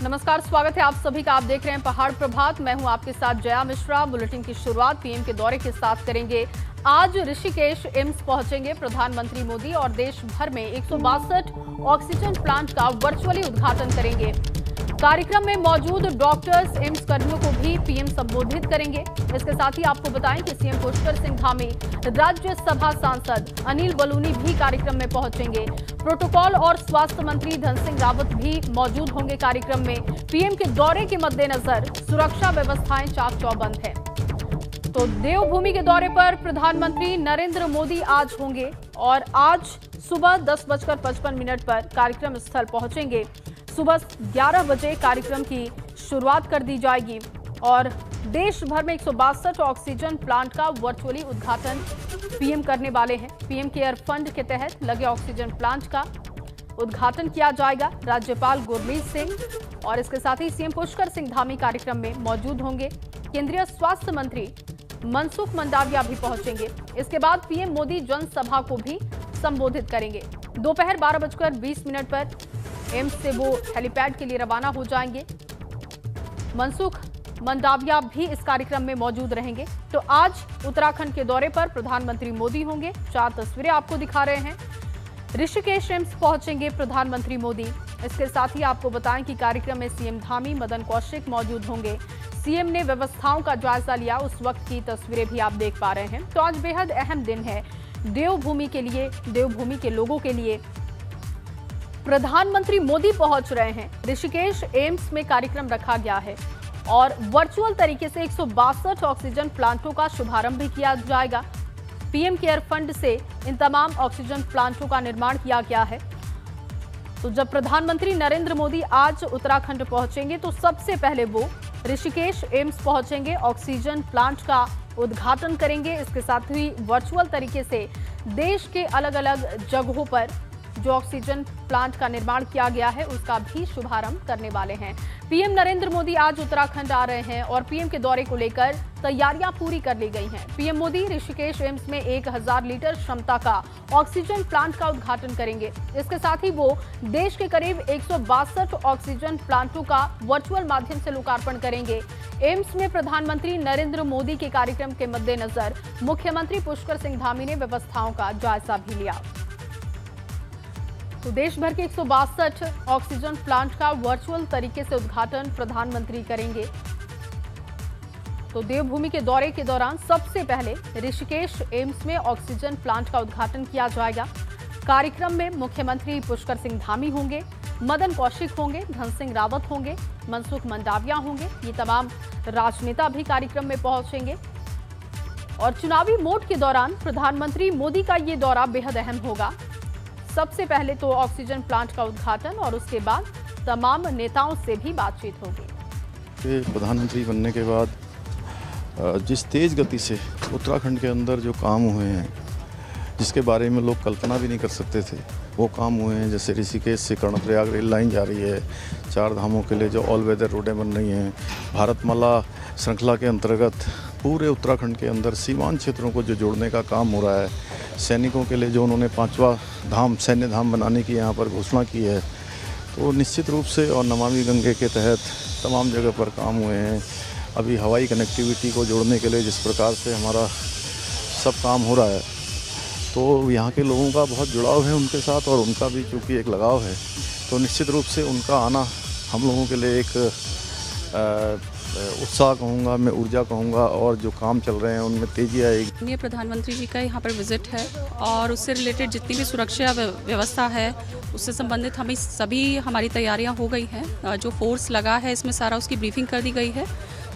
नमस्कार, स्वागत है आप सभी का। आप देख रहे हैं पहाड़ प्रभात। मैं हूं आपके साथ जया मिश्रा। बुलेटिन की शुरुआत पीएम के दौरे के साथ करेंगे। आज ऋषिकेश एम्स पहुंचेंगे प्रधानमंत्री मोदी और देश भर में 162 ऑक्सीजन प्लांट का वर्चुअली उद्घाटन करेंगे। कार्यक्रम में मौजूद डॉक्टर्स, एम्स कर्मियों को भी पीएम संबोधित करेंगे। इसके साथ ही आपको बताएं कि सीएम पुष्कर सिंह धामी, राज्यसभा सांसद अनिल बलूनी भी कार्यक्रम में पहुंचेंगे। प्रोटोकॉल और स्वास्थ्य मंत्री धन सिंह रावत भी मौजूद होंगे कार्यक्रम में। पीएम के दौरे के मद्देनजर सुरक्षा व्यवस्थाएं चाक चौबंद है। तो देवभूमि के दौरे पर प्रधानमंत्री नरेंद्र मोदी आज होंगे और आज सुबह 10:55 पर कार्यक्रम स्थल पहुंचेंगे। सुबह 11 बजे कार्यक्रम की शुरुआत कर दी जाएगी और देश भर में 162 ऑक्सीजन प्लांट का वर्चुअली उद्घाटन पीएम करने वाले हैं। पीएम केयर फंड के तहत लगे ऑक्सीजन प्लांट का उद्घाटन किया जाएगा। राज्यपाल गुरमीत सिंह और इसके साथ ही सीएम पुष्कर सिंह धामी कार्यक्रम में मौजूद होंगे। केंद्रीय स्वास्थ्य मंत्री मनसुख मंडाविया भी पहुंचेंगे। इसके बाद पीएम मोदी जनसभा को भी संबोधित करेंगे। दोपहर 12:20 पर एम्स से वो हेलीपैड के लिए रवाना हो जाएंगे। मनसुख मंडाविया भी इस कार्यक्रम में मौजूद रहेंगे। तो आज उत्तराखंड के दौरे पर प्रधानमंत्री मोदी होंगे। 4 तस्वीरें आपको दिखा रहे हैं। ऋषिकेश एम्स पहुंचेंगे प्रधानमंत्री मोदी। इसके साथ ही आपको बताएं कि कार्यक्रम में सीएम धामी, मदन कौशिक मौजूद होंगे। सीएम ने व्यवस्थाओं का जायजा लिया, उस वक्त की तस्वीरें भी आप देख पा रहे हैं। तो आज बेहद अहम दिन है देवभूमि के लिए, देवभूमि के लोगों के लिए। प्रधानमंत्री मोदी पहुंच रहे हैं। ऋषिकेश एम्स में कार्यक्रम रखा गया है और वर्चुअल तरीके से 162 ऑक्सीजन प्लांटों का शुभारंभ भी किया जाएगा। पीएम केयर फंड से इन तमाम ऑक्सीजन प्लांटों का निर्माण किया गया है। तो जब प्रधानमंत्री नरेंद्र मोदी आज उत्तराखंड पहुंचेंगे तो सबसे पहले वो ऋषिकेश एम्स पहुंचेंगे, ऑक्सीजन प्लांट का उद्घाटन करेंगे। इसके साथ ही वर्चुअल तरीके से देश के अलग अलग जगहों पर जो ऑक्सीजन प्लांट का निर्माण किया गया है उसका भी शुभारंभ करने वाले हैं। पीएम नरेंद्र मोदी आज उत्तराखंड आ रहे हैं और पीएम के दौरे को लेकर तैयारियां पूरी कर ली गई हैं। पीएम मोदी ऋषिकेश एम्स में 1000 लीटर क्षमता का ऑक्सीजन प्लांट का उद्घाटन करेंगे। इसके साथ ही वो देश के करीब 162 ऑक्सीजन प्लांटों का वर्चुअल माध्यम से लोकार्पण करेंगे। एम्स में प्रधानमंत्री नरेंद्र मोदी के कार्यक्रम के मद्देनजर मुख्यमंत्री पुष्कर सिंह धामी ने व्यवस्थाओं का जायजा भी लिया। तो देश भर के 162 ऑक्सीजन प्लांट का वर्चुअल तरीके से उद्घाटन प्रधानमंत्री करेंगे। तो देवभूमि के दौरे के दौरान सबसे पहले ऋषिकेश एम्स में ऑक्सीजन प्लांट का उद्घाटन किया जाएगा। कार्यक्रम में मुख्यमंत्री पुष्कर सिंह धामी होंगे, मदन कौशिक होंगे, धन सिंह रावत होंगे, मनसुख मंडाविया होंगे। ये तमाम राजनेता भी कार्यक्रम में पहुंचेंगे और चुनावी मोड के दौरान प्रधानमंत्री मोदी का ये दौरा बेहद अहम होगा। सबसे पहले तो ऑक्सीजन प्लांट का उद्घाटन और उसके बाद तमाम नेताओं से भी बातचीत होगी। प्रधानमंत्री बनने के बाद जिस तेज गति से उत्तराखंड के अंदर जो काम हुए हैं, जिसके बारे में लोग कल्पना भी नहीं कर सकते थे, वो काम हुए हैं। जैसे ऋषिकेश से कर्णप्रयाग रेल लाइन जा रही है, 4 धामों के लिए जो ऑल वेदर रोडें बन रही हैं, भारतमाला श्रृंखला के अंतर्गत पूरे उत्तराखंड के अंदर सीमांत क्षेत्रों को जो जोड़ने का काम हो रहा है, सैनिकों के लिए जो उन्होंने 5वां धाम सैन्य धाम बनाने की यहाँ पर घोषणा की है, तो निश्चित रूप से और नमामि गंगे के तहत तमाम जगह पर काम हुए हैं। अभी हवाई कनेक्टिविटी को जोड़ने के लिए जिस प्रकार से हमारा सब काम हो रहा है, तो यहाँ के लोगों का बहुत जुड़ाव है उनके साथ और उनका भी चूँकि एक लगाव है, तो निश्चित रूप से उनका आना हम लोगों के लिए एक उत्साह कहूँगा, मैं ऊर्जा कहूँगा, और जो काम चल रहे हैं उनमें तेजी आएगी। ये प्रधानमंत्री जी का यहाँ पर विजिट है और उससे रिलेटेड जितनी भी सुरक्षा व्यवस्था है उससे संबंधित हमारी तैयारियाँ हो गई हैं। जो फोर्स लगा है इसमें सारा उसकी ब्रीफिंग कर दी गई है,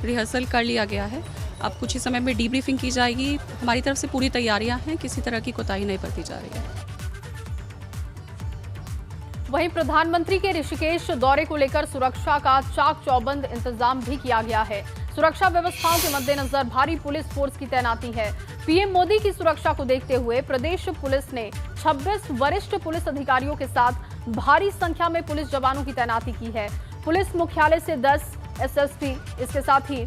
रिहर्सल कर लिया गया है। अब कुछ ही समय में डीब्रीफिंग की जाएगी। हमारी तरफ से पूरी तैयारियाँ हैं, किसी तरह की कोताही नहीं बरती जा रही है। वहीं प्रधानमंत्री के ऋषिकेश दौरे को लेकर सुरक्षा का चाक चौबंद इंतजाम भी किया गया है। सुरक्षा व्यवस्थाओं के मद्देनजर भारी पुलिस फोर्स की तैनाती है। पीएम मोदी की सुरक्षा को देखते हुए प्रदेश पुलिस ने 26 वरिष्ठ पुलिस अधिकारियों के साथ भारी संख्या में पुलिस जवानों की तैनाती की है। पुलिस मुख्यालय से 10 एसएसपी, इसके साथ ही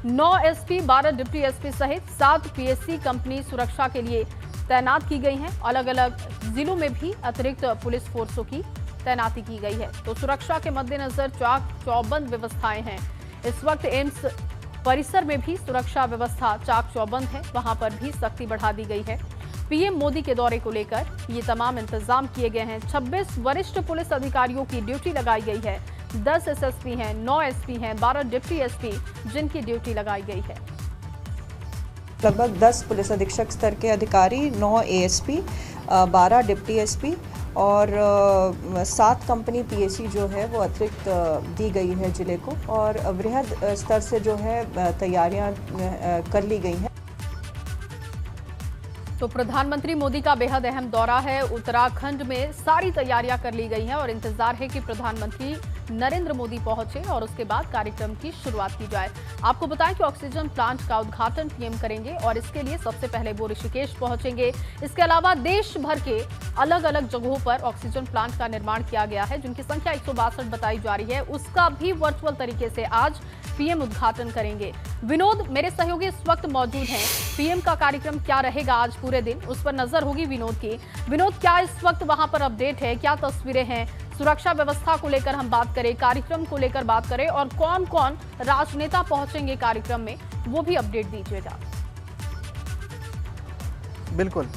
9 एसपी, 12 डिप्टी एसपी सहित 7 पीएससी कंपनी सुरक्षा के लिए तैनात की गई हैं। अलग अलग जिलों में भी अतिरिक्त पुलिस फोर्सों की तैनाती की गई है। तो सुरक्षा के मद्देनजर चाक चौबंद व्यवस्थाएं हैं। इस वक्त एम्स परिसर में भी सुरक्षा व्यवस्था चाक चौबंद है, वहां पर भी सख्ती बढ़ा दी गई है। पीएम मोदी के दौरे को लेकर ये तमाम इंतजाम किए गए हैं। 26 वरिष्ठ पुलिस अधिकारियों की ड्यूटी लगाई गई है। 10 एसएसपी हैं, 9 एसपी हैं, 12 डिप्टी एसपी जिनकी ड्यूटी लगाई गई है। लगभग 10 पुलिस अधीक्षक स्तर के अधिकारी, 9 एएसपी, 12 डिप्टी एसपी और 7 कंपनी पीएसी जो है वो अतिरिक्त दी गई है जिले को, और वृहद स्तर से जो है तैयारियां कर ली गई हैं। तो प्रधानमंत्री मोदी का बेहद अहम दौरा है। उत्तराखंड में सारी तैयारियां कर ली गई हैं और इंतजार है कि प्रधानमंत्री नरेंद्र मोदी पहुंचे और उसके बाद कार्यक्रम की शुरुआत की जाए। आपको बताएं कि ऑक्सीजन प्लांट का उद्घाटन पीएम करेंगे और इसके लिए सबसे पहले वो ऋषिकेश पहुंचेंगे। इसके अलावा देश भर के अलग अलग जगहों पर ऑक्सीजन प्लांट का निर्माण किया गया है, जिनकी संख्या 162 बताई जा रही है। उसका भी वर्चुअल तरीके से आज पीएम उद्घाटन करेंगे। विनोद मेरे सहयोगी इस वक्त मौजूद हैं। पीएम का कार्यक्रम क्या रहेगा आज पूरे दिन, उस पर नजर होगी विनोद की। विनोद, क्या इस वक्त वहां पर अपडेट है, क्या तस्वीरें हैं? सुरक्षा व्यवस्था को लेकर हम बात करें, कार्यक्रम को लेकर बात करें और कौन कौन राजनेता पहुंचेंगे कार्यक्रम में, वो भी अपडेट दीजिएगा। बिल्कुल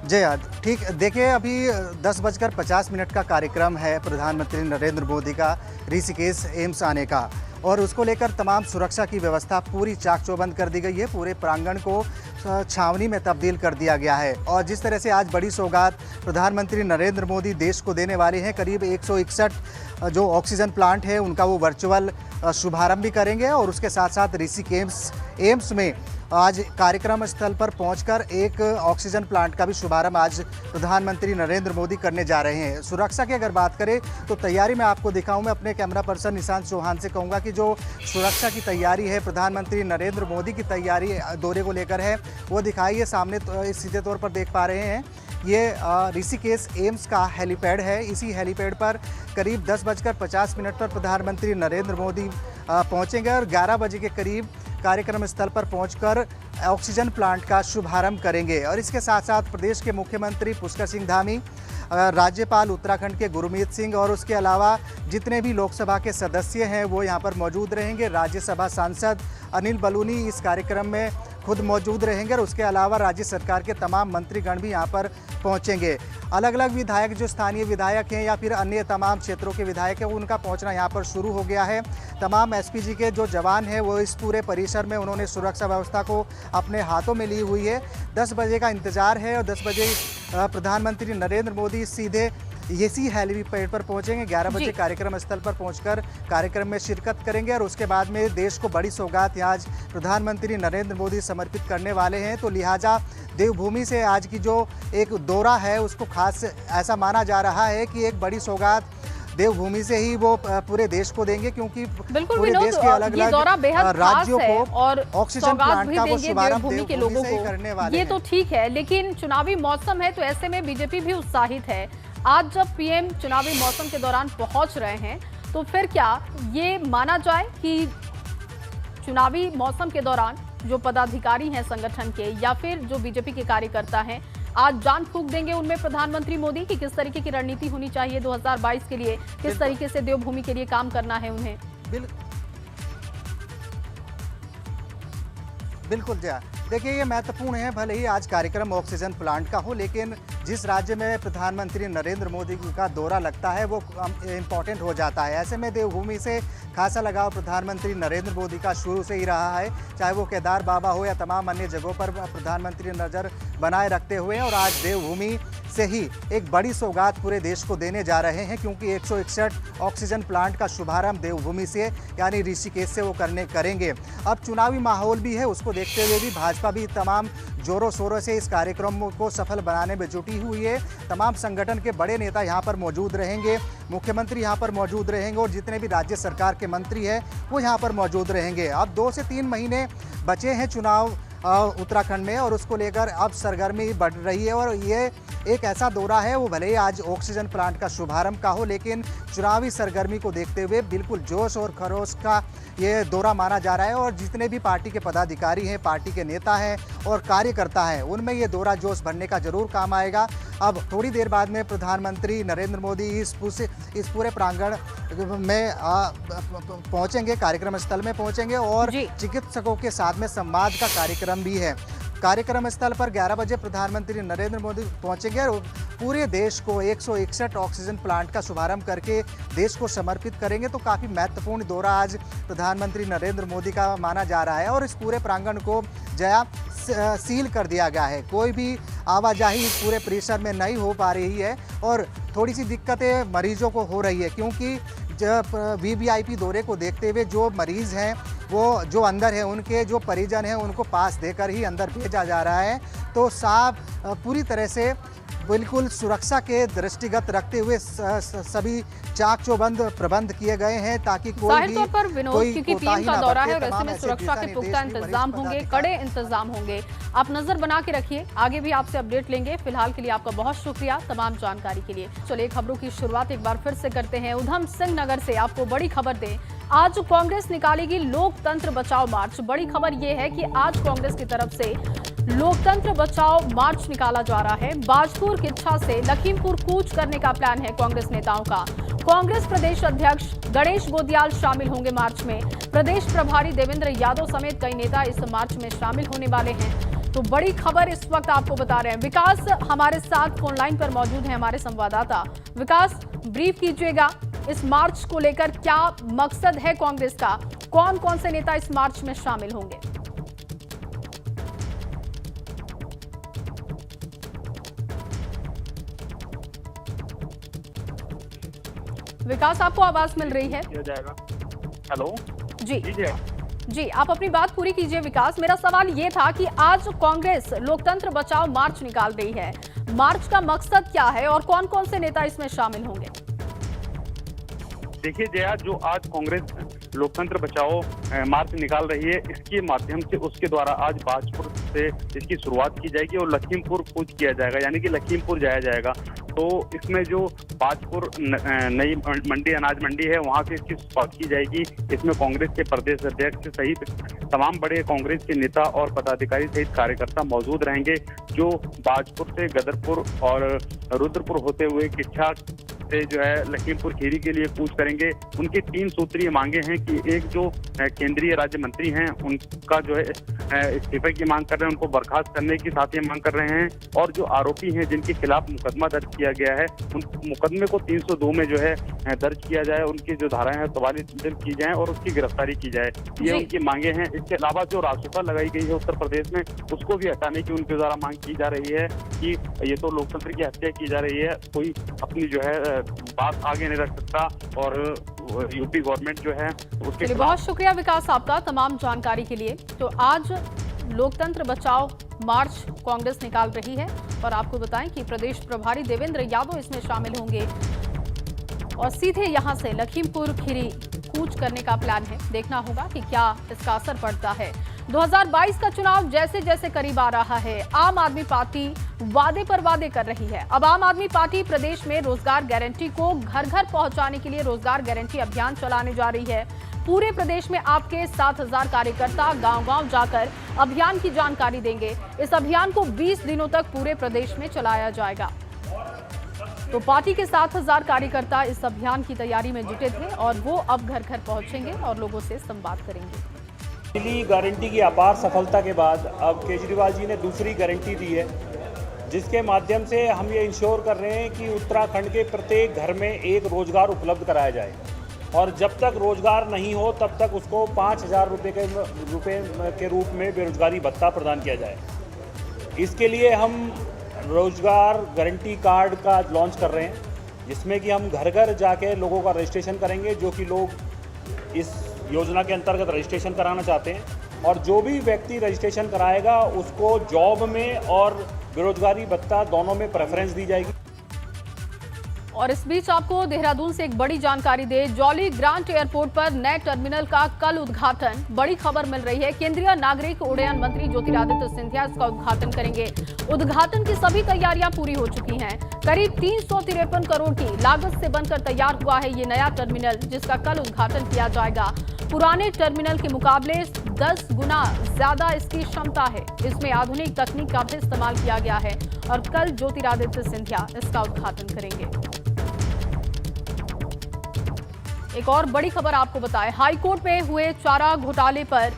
जया, ठीक देखिए, अभी 10:50 का कार्यक्रम है प्रधानमंत्री नरेंद्र मोदी का ऋषिकेश एम्स आने का, और उसको लेकर तमाम सुरक्षा की व्यवस्था पूरी चाक चौबंद कर दी गई है। पूरे प्रांगण को छावनी में तब्दील कर दिया गया है। और जिस तरह से आज बड़ी सौगात प्रधानमंत्री नरेंद्र मोदी देश को देने वाले हैं, करीब 161 जो ऑक्सीजन प्लांट है उनका वो वर्चुअल शुभारंभ भी करेंगे, और उसके साथ साथ ऋषिकेश एम्स में आज कार्यक्रम स्थल पर पहुंचकर एक ऑक्सीजन प्लांट का भी शुभारंभ आज प्रधानमंत्री नरेंद्र मोदी करने जा रहे हैं। सुरक्षा की अगर बात करें तो तैयारी मैं आपको दिखाऊं, मैं अपने कैमरा पर्सन निशांत चौहान से कहूंगा कि जो सुरक्षा की तैयारी है, प्रधानमंत्री नरेंद्र मोदी की तैयारी दौरे को लेकर है, वो दिखाइए। सामने सीधे तौर पर देख पा रहे हैं, ये ऋषिकेश एम्स का हेलीपैड है। इसी हेलीपैड पर करीब 10:50 पर प्रधानमंत्री नरेंद्र मोदी पहुंचेंगे और 11 बजे के करीब कार्यक्रम स्थल पर पहुंचकर ऑक्सीजन प्लांट का शुभारंभ करेंगे। और इसके साथ साथ प्रदेश के मुख्यमंत्री पुष्कर सिंह धामी, राज्यपाल उत्तराखंड के गुरमीत सिंह और उसके अलावा जितने भी लोकसभा के सदस्य हैं वो यहाँ पर मौजूद रहेंगे। राज्यसभा सांसद अनिल बलूनी इस कार्यक्रम में खुद मौजूद रहेंगे और उसके अलावा राज्य सरकार के तमाम मंत्रीगण भी यहाँ पर पहुँचेंगे। अलग अलग विधायक जो स्थानीय विधायक हैं या फिर अन्य तमाम क्षेत्रों के विधायक हैं, उनका पहुँचना यहाँ पर शुरू हो गया है। तमाम एसपीजी के जो जवान हैं वो इस पूरे परिसर में उन्होंने सुरक्षा व्यवस्था को अपने हाथों में ली हुई है। 10 बजे का इंतजार है और 10 बजे प्रधानमंत्री नरेंद्र मोदी सीधे इसी हेलीपैड पर पहुंचेंगे। 11 बजे कार्यक्रम स्थल पर पहुंचकर कार्यक्रम में शिरकत करेंगे और उसके बाद में देश को बड़ी सौगात आज प्रधानमंत्री नरेंद्र मोदी समर्पित करने वाले हैं। तो लिहाजा देवभूमि से आज की जो एक दौरा है उसको खास ऐसा माना जा रहा है कि एक बड़ी सौगात देवभूमि से ही वो पूरे देश को देंगे, क्योंकि पूरे देश के अलग अलग राज्यों को और ऑक्सीजन प्लांट का वो शुभारंभ देवभूमि के लोगों को करने वाले हैं। ये तो ठीक है, लेकिन चुनावी मौसम है तो ऐसे में बीजेपी भी उत्साहित है। आज जब पीएम चुनावी मौसम के दौरान पहुंच रहे हैं तो फिर क्या ये माना जाए कि चुनावी मौसम के दौरान जो पदाधिकारी हैं संगठन के या फिर जो बीजेपी के कार्यकर्ता हैं, आज जान फूंक देंगे उनमें प्रधानमंत्री मोदी की किस तरीके की रणनीति होनी चाहिए 2022 के लिए, किस तरीके से देवभूमि के लिए काम करना है उन्हें? बिल्कुल जया, देखिए ये महत्वपूर्ण है। भले ही आज कार्यक्रम ऑक्सीजन प्लांट का हो, लेकिन जिस राज्य में प्रधानमंत्री नरेंद्र मोदी का दौरा लगता है वो इम्पॉर्टेंट हो जाता है। ऐसे में देवभूमि से खासा लगाव प्रधानमंत्री नरेंद्र मोदी का शुरू से ही रहा है, चाहे वो केदार बाबा हो या तमाम अन्य जगहों पर प्रधानमंत्री नज़र बनाए रखते हुए। और आज देवभूमि से ही एक बड़ी सौगात पूरे देश को देने जा रहे हैं, क्योंकि 161 ऑक्सीजन प्लांट का शुभारंभ देवभूमि से यानी ऋषिकेश से वो करेंगे। अब चुनावी माहौल भी है, उसको देखते हुए भी भाजपा भी तमाम जोरों शोरों से इस कार्यक्रम को सफल बनाने में जुटी हुई है। तमाम संगठन के बड़े नेता यहाँ पर मौजूद रहेंगे, मुख्यमंत्री यहाँ पर मौजूद रहेंगे और जितने भी राज्य सरकार के मंत्री हैं वो यहाँ पर मौजूद रहेंगे। अब 2 से 3 महीने बचे हैं चुनाव उत्तराखंड में, और उसको लेकर अब सरगर्मी बढ़ रही है। और ये एक ऐसा दौरा है, वो भले ही आज ऑक्सीजन प्लांट का शुभारंभ का हो, लेकिन चुनावी सरगर्मी को देखते हुए बिल्कुल जोश और खरोश का ये दौरा माना जा रहा है। और जितने भी पार्टी के पदाधिकारी हैं, पार्टी के नेता हैं और कार्यकर्ता हैं, उनमें ये दौरा जोश भरने का जरूर काम आएगा। अब थोड़ी देर बाद में प्रधानमंत्री नरेंद्र मोदी इस पूरे प्रांगण में पहुंचेंगे, कार्यक्रम स्थल में पहुंचेंगे, और चिकित्सकों के साथ में संवाद का कार्यक्रम भी है। कार्यक्रम स्थल पर 11 बजे प्रधानमंत्री नरेंद्र मोदी पहुंचेंगे और पूरे देश को 161 ऑक्सीजन प्लांट का शुभारंभ करके देश को समर्पित करेंगे। तो काफ़ी महत्वपूर्ण दौरा आज प्रधानमंत्री नरेंद्र मोदी का माना जा रहा है। और इस पूरे प्रांगण को जया सील कर दिया गया है, कोई भी आवाजाही इस पूरे परिसर में नहीं हो पा रही है। और थोड़ी सी दिक्कतें मरीजों को हो रही है, क्योंकि जब वीवीआईपी दौरे को देखते हुए जो मरीज़ हैं, वो जो अंदर है, उनके जो परिजन हैं, उनको पास देकर ही अंदर भेजा जा रहा है। तो साफ पूरी तरह से बिल्कुल सुरक्षा के दृष्टिगत रखते हुए सभी चाक चौबंद प्रबंध किए गए हैं, ताकि जाहिर तौर पर विनोद, क्योंकि पीएम का दौरा है और ऐसे में सुरक्षा के पुख्ता इंतजाम होंगे, कड़े इंतजाम होंगे। आप नजर बना के रखिए, आगे भी आपसे अपडेट लेंगे। फिलहाल के लिए आपका बहुत शुक्रिया तमाम जानकारी के लिए। चलिए खबरों की शुरुआत एक बार फिर से करते हैं। उधम सिंह नगर से आपको बड़ी खबर दें, आज कांग्रेस निकालेगी लोकतंत्र बचाओ मार्च। बड़ी खबर यह है कि आज कांग्रेस की तरफ से लोकतंत्र बचाओ मार्च निकाला जा रहा है। बाजपुर किच्छा से लखीमपुर कूच करने का प्लान है कांग्रेस नेताओं का। कांग्रेस प्रदेश अध्यक्ष गणेश गोदियाल शामिल होंगे मार्च में। प्रदेश प्रभारी देवेंद्र यादव समेत कई नेता इस मार्च में शामिल होने वाले हैं। तो बड़ी खबर इस वक्त आपको बता रहे हैं। विकास हमारे साथ फोन लाइन पर मौजूद है, हमारे संवाददाता। विकास, ब्रीफ कीजिएगा, इस मार्च को लेकर क्या मकसद है कांग्रेस का, कौन कौन से नेता इस मार्च में शामिल होंगे? विकास, आपको आवाज मिल रही है? हेलो जी, आप अपनी बात पूरी कीजिए विकास। मेरा सवाल ये था कि आज कांग्रेस लोकतंत्र बचाओ मार्च निकाल रही है, मार्च का मकसद क्या है और कौन कौन से नेता इसमें शामिल होंगे? देखिए जया, जो आज कांग्रेस लोकतंत्र बचाओ मार्च निकाल रही है, इसके माध्यम से उसके द्वारा आज बाजपुर से इसकी शुरुआत की जाएगी और लखीमपुर कूच किया जाएगा, यानी कि लखीमपुर जाया जाएगा। तो इसमें जो बाजपुर नई मंडी, अनाज मंडी है, वहां से इसकी शुरुआत की जाएगी। इसमें कांग्रेस के प्रदेश अध्यक्ष सहित तमाम बड़े कांग्रेस के नेता और पदाधिकारी सहित कार्यकर्ता मौजूद रहेंगे, जो बाजपुर से गदरपुर और रुद्रपुर होते हुए किच्छा से जो है लखीमपुर खीरी के लिए कूच करेंगे। उनकी 3 सूत्रीय मांगे हैं कि एक जो केंद्रीय राज्य मंत्री हैं, उनका जो है इस्तीफे की मांग कर रहे हैं, उनको बर्खास्त करने की साथ ही मांग कर रहे हैं। और जो आरोपी हैं जिनके खिलाफ मुकदमा दर्ज किया गया है, उन मुकदमे को 302 में जो है दर्ज किया जाए, उनकी जो धाराएं हैं सवालिया की जाए और उसकी गिरफ्तारी की जाए, ये उनकी मांगे हैं। इसके अलावा जो रासुका लगाई गई है उत्तर प्रदेश में, उसको भी हटाने की उनके द्वारा मांग की जा रही है कि ये तो लोकतंत्र की हत्या की जा रही है, कोई अपनी जो है बात आगे नहीं रख सकता और यूपी गवर्नमेंट जो है उसके। बहुत शुक्रिया विकास आपका तमाम जानकारी के लिए। तो आज लोकतंत्र बचाओ मार्च कांग्रेस निकाल रही है और आपको बताएं कि प्रदेश प्रभारी देवेंद्र यादव इसमें शामिल होंगे और सीधे यहां से लखीमपुर खीरी कूच करने का प्लान है। देखना होगा कि क्या इसका असर पड़ता है। 2022 का चुनाव जैसे जैसे करीब आ रहा है, आम आदमी पार्टी वादे पर वादे कर रही है। अब आम आदमी पार्टी प्रदेश में रोजगार गारंटी को घर घर पहुंचाने के लिए रोजगार गारंटी अभियान चलाने जा रही है। पूरे प्रदेश में आपके 7000 कार्यकर्ता गांव-गांव जाकर अभियान की जानकारी देंगे। इस अभियान को 20 दिनों तक पूरे प्रदेश में चलाया जाएगा। तो पार्टी के 7000 कार्यकर्ता इस अभियान की तैयारी में जुटे थे और वो अब घर घर पहुंचेंगे और लोगों से संवाद करेंगे। पहली गारंटी की अपार सफलता के बाद अब केजरीवाल जी ने दूसरी गारंटी दी है, जिसके माध्यम से हम ये इंश्योर कर रहे हैं कि उत्तराखंड के प्रत्येक घर में एक रोजगार उपलब्ध कराया जाए और जब तक रोजगार नहीं हो तब तक उसको 5000 रुपये के रूप में बेरोजगारी भत्ता प्रदान किया जाए। इसके लिए हम रोजगार गारंटी कार्ड का लॉन्च कर रहे हैं, जिसमें कि हम घर घर जाके लोगों का रजिस्ट्रेशन करेंगे, जो कि लोग इस योजना के अंतर्गत रजिस्ट्रेशन कराना चाहते हैं। और जो भी व्यक्ति रजिस्ट्रेशन कराएगा उसको जॉब में और बेरोजगारी भत्ता दोनों में प्रेफरेंस दी जाएगी। और इस बीच आपको देहरादून से एक बड़ी जानकारी दे, जौली ग्रांट एयरपोर्ट पर नए टर्मिनल का कल उद्घाटन। बड़ी खबर मिल रही है, केंद्रीय नागरिक उड्डयन मंत्री ज्योतिरादित्य सिंधिया इसका उद्घाटन करेंगे। उद्घाटन की सभी तैयारियां पूरी हो चुकी हैं। करीब 353 करोड़ की लागत से बनकर तैयार हुआ है ये नया टर्मिनल, जिसका कल उद्घाटन किया जाएगा। पुराने टर्मिनल के मुकाबले 10 गुना ज्यादा इसकी क्षमता है। इसमें आधुनिक तकनीक का भी इस्तेमाल किया गया है और कल ज्योतिरादित्य सिंधिया इसका उद्घाटन करेंगे। एक और बड़ी खबर आपको बताएं, हाईकोर्ट में हुए चारा घोटाले पर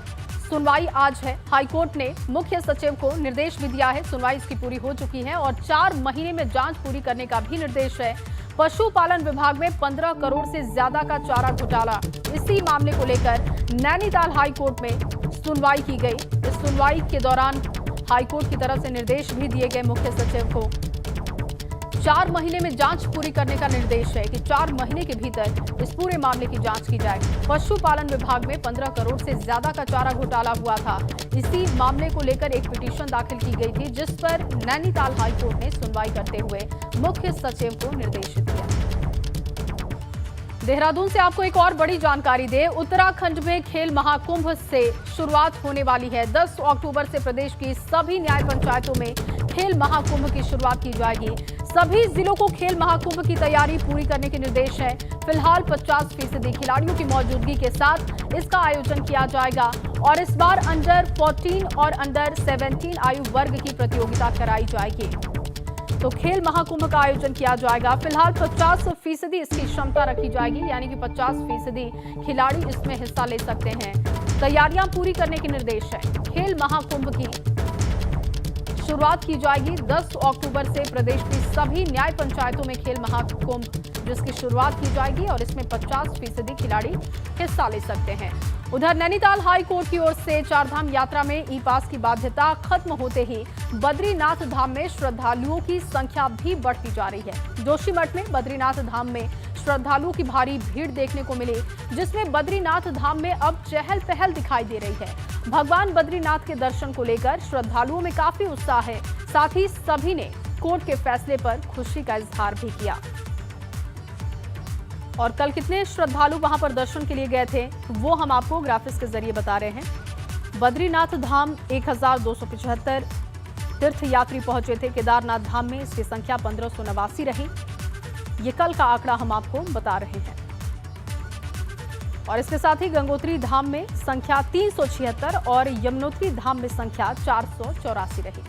सुनवाई आज है। हाईकोर्ट ने मुख्य सचिव को निर्देश भी दिया है। सुनवाई इसकी पूरी हो चुकी है और 4 महीने में जांच पूरी करने का भी निर्देश है। पशुपालन विभाग में 15 करोड़ से ज्यादा का चारा घोटाला, इसी मामले को लेकर नैनीताल हाईकोर्ट में सुनवाई की गई। इस सुनवाई के दौरान हाईकोर्ट की तरफ से निर्देश भी दिए गए मुख्य सचिव को। 4 महीने में जांच पूरी करने का निर्देश है कि 4 महीने के भीतर इस पूरे मामले की जांच की जाए। पशुपालन विभाग में 15 करोड़ से ज्यादा का चारा घोटाला हुआ था। इसी मामले को लेकर एक पिटीशन दाखिल की गई थी, जिस पर नैनीताल हाईकोर्ट ने सुनवाई करते हुए मुख्य सचिव को निर्देशित किया। देहरादून से आपको एक और बड़ी जानकारी दे, उत्तराखंड में खेल महाकुंभ से शुरुआत होने वाली है। 10 अक्टूबर से प्रदेश की सभी न्याय पंचायतों में खेल महाकुंभ की शुरुआत की जाएगी। सभी जिलों को खेल महाकुंभ की तैयारी पूरी करने के निर्देश है। फिलहाल 50% खिलाड़ियों की मौजूदगी के साथ इसका आयोजन किया जाएगा और इस बार अंडर 14 और अंडर 17 आयु वर्ग की प्रतियोगिता कराई जाएगी। तो खेल महाकुंभ का आयोजन किया जाएगा। फिलहाल 50% इसकी क्षमता रखी जाएगी, यानी कि 50% खिलाड़ी इसमें हिस्सा ले सकते हैं। तैयारियां पूरी करने के निर्देश है। खेल महाकुंभ की शुरुआत की जाएगी 10 अक्टूबर से प्रदेश की सभी न्याय पंचायतों में खेल महाकुंभ जिसकी शुरुआत की जाएगी और इसमें 50% खिलाड़ी हिस्सा ले सकते हैं। उधर नैनीताल हाई कोर्ट की ओर से चारधाम यात्रा में ई पास की बाध्यता खत्म होते ही बद्रीनाथ धाम में श्रद्धालुओं की संख्या भी बढ़ती जा रही है। जोशीमठ में बद्रीनाथ धाम में श्रद्धालुओं की भारी भीड़ देखने को मिली, जिसमें बद्रीनाथ धाम में अब चहल पहल दिखाई दे रही है। भगवान बद्रीनाथ के दर्शन को लेकर श्रद्धालुओं में काफी उत्साह है। साथ ही सभी ने कोर्ट के फैसले पर खुशी का इजहार भी किया। और कल कितने श्रद्धालु वहां पर दर्शन के लिए गए थे, वो हम आपको ग्राफिक्स के जरिए बता रहे हैं। बद्रीनाथ धाम 1275 तीर्थ यात्री पहुंचे थे। केदारनाथ धाम में इसकी संख्या 1589 रही। ये कल का आंकड़ा हम आपको बता रहे हैं। और इसके साथ ही गंगोत्री धाम में संख्या 376 और यमुनोत्री धाम में संख्या 484 रही।